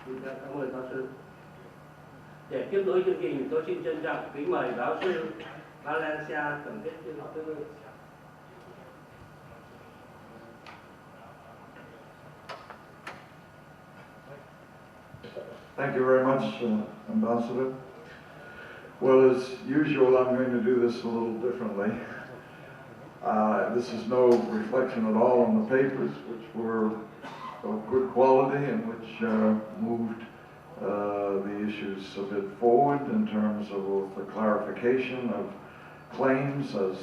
Cảm ơn giáo sư. Để tiếp nối chương trình, tôi xin trân trọng kính mời giáo sư Valencia tổng kết chương trình. Thank you very much, Ambassador. Well, as usual, I'm going to do this a little differently. This is no reflection at all on the papers, which were of good quality and which moved the issues a bit forward in terms of both the clarification of claims, as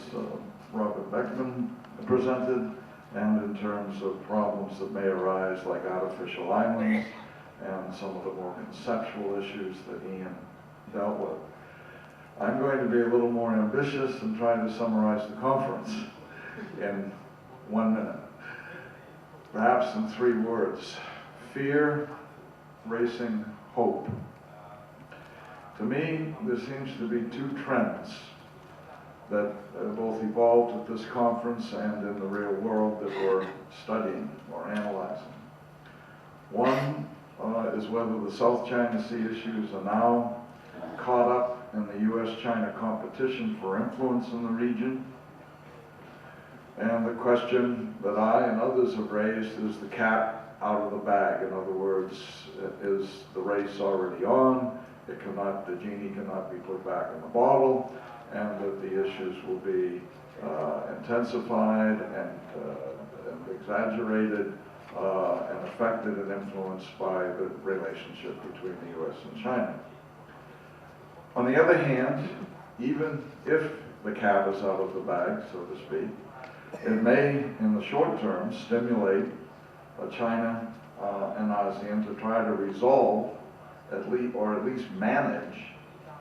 Robert Beckman presented, and in terms of problems that may arise like artificial islands and some of the more conceptual issues that Ian dealt with. I'm going to be a little more ambitious and try to summarize the conference in 1 minute. Perhaps in 3 words: fear, racing, hope. To me, there seems to be 2 trends that both evolved at this conference and in the real world that we're studying or analyzing. One is whether the South China Sea issues are now caught up in the U.S.-China competition for influence in the region. And the question that I and others have raised is the cat out of the bag. In other words, is the race already on? The genie cannot be put back in the bottle, and that the issues will be intensified and exaggerated and affected and influenced by the relationship between the U.S. and China. On the other hand, even if the cat is out of the bag, so to speak, it may, in the short term, stimulate China and ASEAN to try to resolve, at least manage,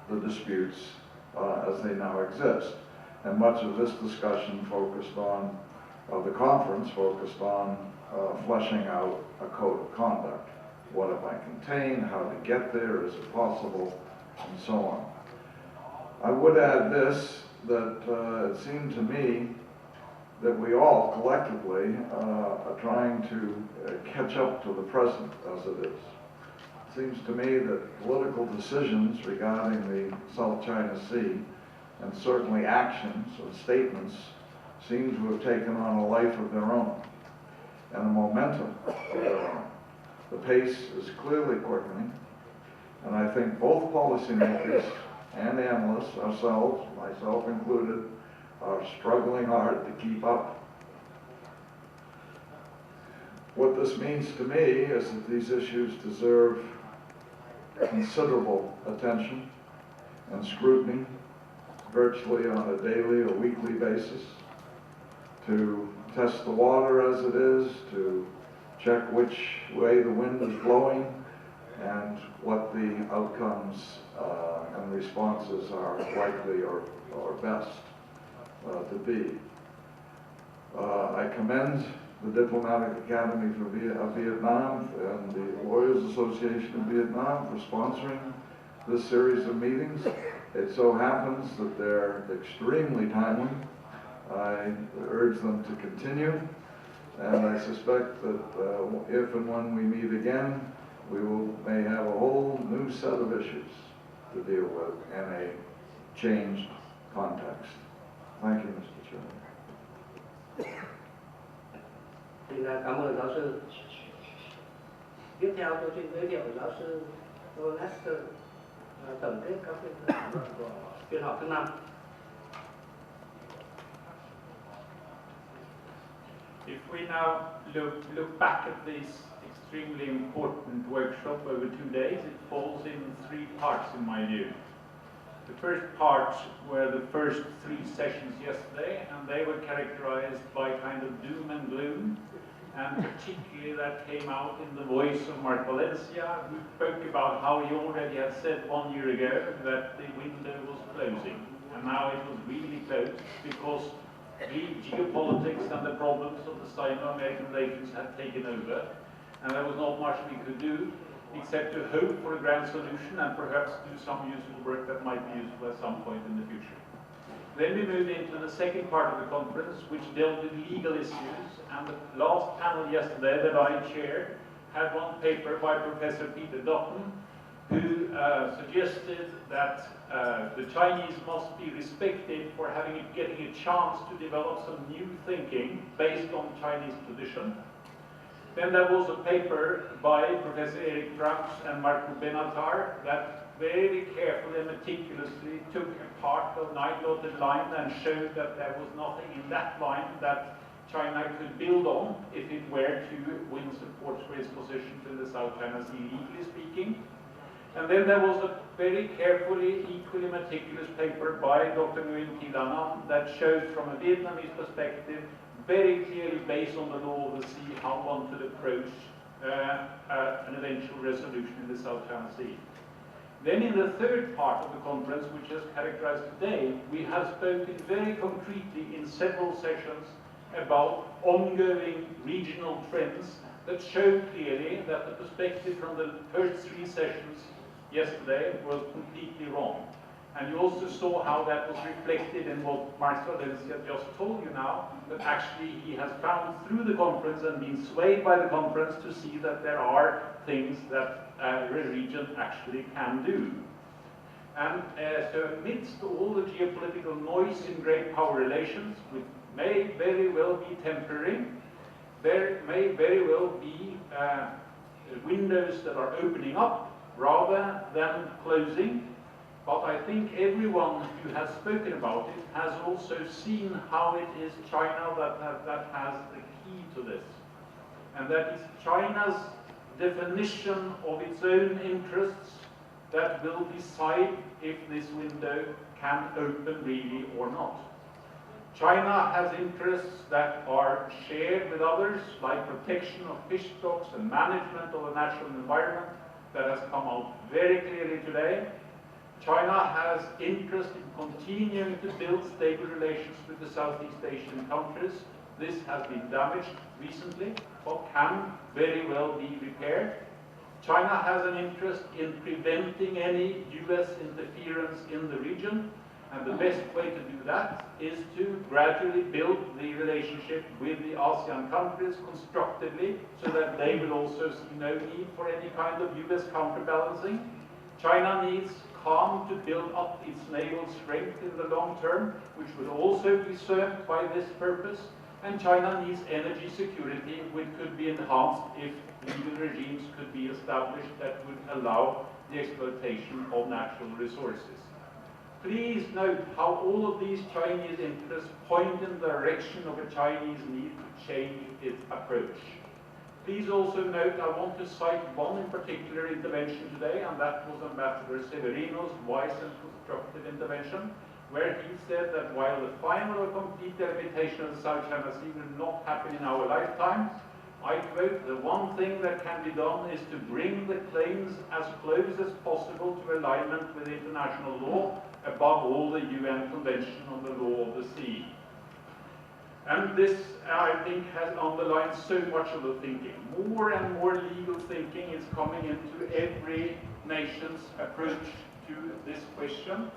the disputes as they now exist. And much of this discussion focused on, the conference focused on fleshing out a code of conduct. What it might contain, how to get there, is it possible, and so on. I would add this, that it seemed to me that we all collectively are trying to catch up to the present as it is. It seems to me that political decisions regarding the South China Sea, and certainly actions and statements, seem to have taken on a life of their own and a momentum of their own. The pace is clearly quickening, and I think both policymakers and analysts, ourselves, myself included, are struggling hard to keep up. What this means to me is that these issues deserve considerable attention and scrutiny, virtually on a daily or weekly basis, to test the water as it is, to check which way the wind is blowing, and what the outcomes and responses are likely or best to be. I commend the Diplomatic Academy of Vietnam and the Lawyers Association of Vietnam for sponsoring this series of meetings. It so happens that they're extremely timely. I urge them to continue, and I suspect that if and when we meet again, we may have a whole new set of issues to deal with in a changed context. Thank you, Mr. Chairman. Xin cảm ơn giáo sư. Tiếp theo tôi xin giới thiệu giáo sư Tønnesson tổng kết các thảo luận của phiên họp thứ 5. If we now look back at this extremely important workshop over 2 days, it falls in 3 parts in my view. The first part were the first 3 sessions yesterday, and they were characterized by kind of doom and gloom, and particularly that came out in the voice of Mark Valencia, who spoke about how he already had said 1 year ago that the window was closing, and now it was really closed because the geopolitics and the problems of the Sino-American relations had taken over, and there was not much we could do except to hope for a grand solution and perhaps do some useful work that might be useful at some point in the future. Then we moved into the second part of the conference, which dealt with legal issues, and the last panel yesterday that I chaired had one paper by Professor Peter Dutton, who suggested that the Chinese must be respected for getting a chance to develop some new thinking based on Chinese tradition. Then there was a paper by Professor Erik Franks and Marco Benatar that very carefully and meticulously took apart the nine-dotted line and showed that there was nothing in that line that China could build on if it were to win support for its positions in the South China Sea, legally speaking. And then there was a very carefully, equally meticulous paper by Dr. Nguyen Thi Lan Anh that showed from a Vietnamese perspective, very clearly based on the law of the sea, how one could approach an eventual resolution in the South China Sea. Then in the third part of the conference, which is characterized today, we have spoken very concretely in several sessions about ongoing regional trends that show clearly that the perspective from the first three sessions yesterday was completely wrong. And you also saw how that was reflected in what Mark Valencia just told you now, that actually he has found through the conference and been swayed by the conference to see that there are things that a region actually can do. And so amidst all the geopolitical noise in great power relations, which may very well be temporary, there may very well be windows that are opening up rather than closing. But I think everyone who has spoken about it has also seen how it is China that has the key to this. And that is China's definition of its own interests that will decide if this window can open really or not. China has interests that are shared with others, like protection of fish stocks and management of the natural environment, that has come out very clearly today. China has interest in continuing to build stable relations with the Southeast Asian countries. This has been damaged recently, but can very well be repaired. China has an interest in preventing any US interference in the region, and the best way to do that is to gradually build the relationship with the ASEAN countries constructively, so that they will also see no need for any kind of US counterbalancing. China needs calm to build up its naval strength in the long term, which would also be served by this purpose. And China needs energy security, which could be enhanced if legal regimes could be established that would allow the exploitation of natural resources. Please note how all of these Chinese interests point in the direction of a Chinese need to change its approach. Please also note, I want to cite one in particular intervention today, and that was Ambassador Severino's wise and constructive intervention, where he said that while the final or complete delimitation of the South China Sea will not happen in our lifetime, I quote, the one thing that can be done is to bring the claims as close as possible to alignment with international law, above all the UN Convention on the Law of the Sea. And this, I think, has underlined so much of the thinking. More and more legal thinking is coming into every nation's approach to this question,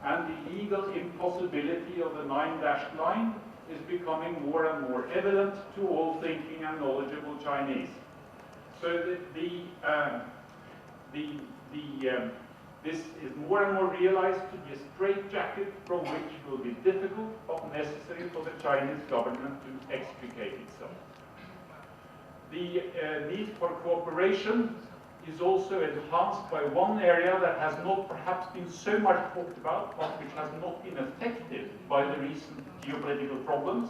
and the legal impossibility of the 9-dashed line is becoming more and more evident to all thinking and knowledgeable Chinese. So this is more and more realized to be a straitjacket from which will be difficult but necessary for the Chinese government to extricate itself. The need for cooperation is also enhanced by one area that has not perhaps been so much talked about, but which has not been affected by the recent geopolitical problems,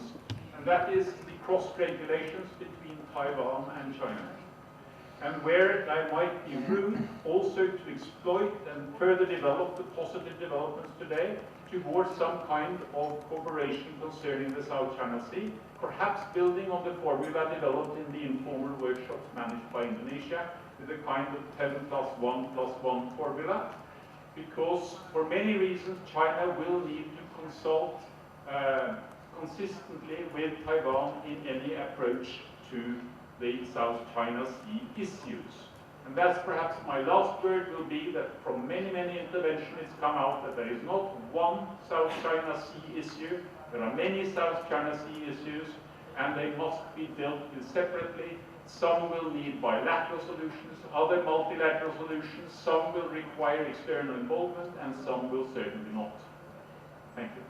and that is the cross-strait relations between Taiwan and China. And where there might be room also to exploit and further develop the positive developments today towards some kind of cooperation concerning the South China Sea, perhaps building on the formula developed in the informal workshops managed by Indonesia, with a kind of 10+1+1 formula, because for many reasons China will need to consult consistently with Taiwan in any approach to the South China Sea issues. And that's perhaps my last word will be that from many interventions it's come out that there is not one South China Sea issue, there are many South China Sea issues, and they must be dealt with separately Some will need bilateral solutions, other multilateral solutions, some will require external involvement, and some will certainly not. Thank you.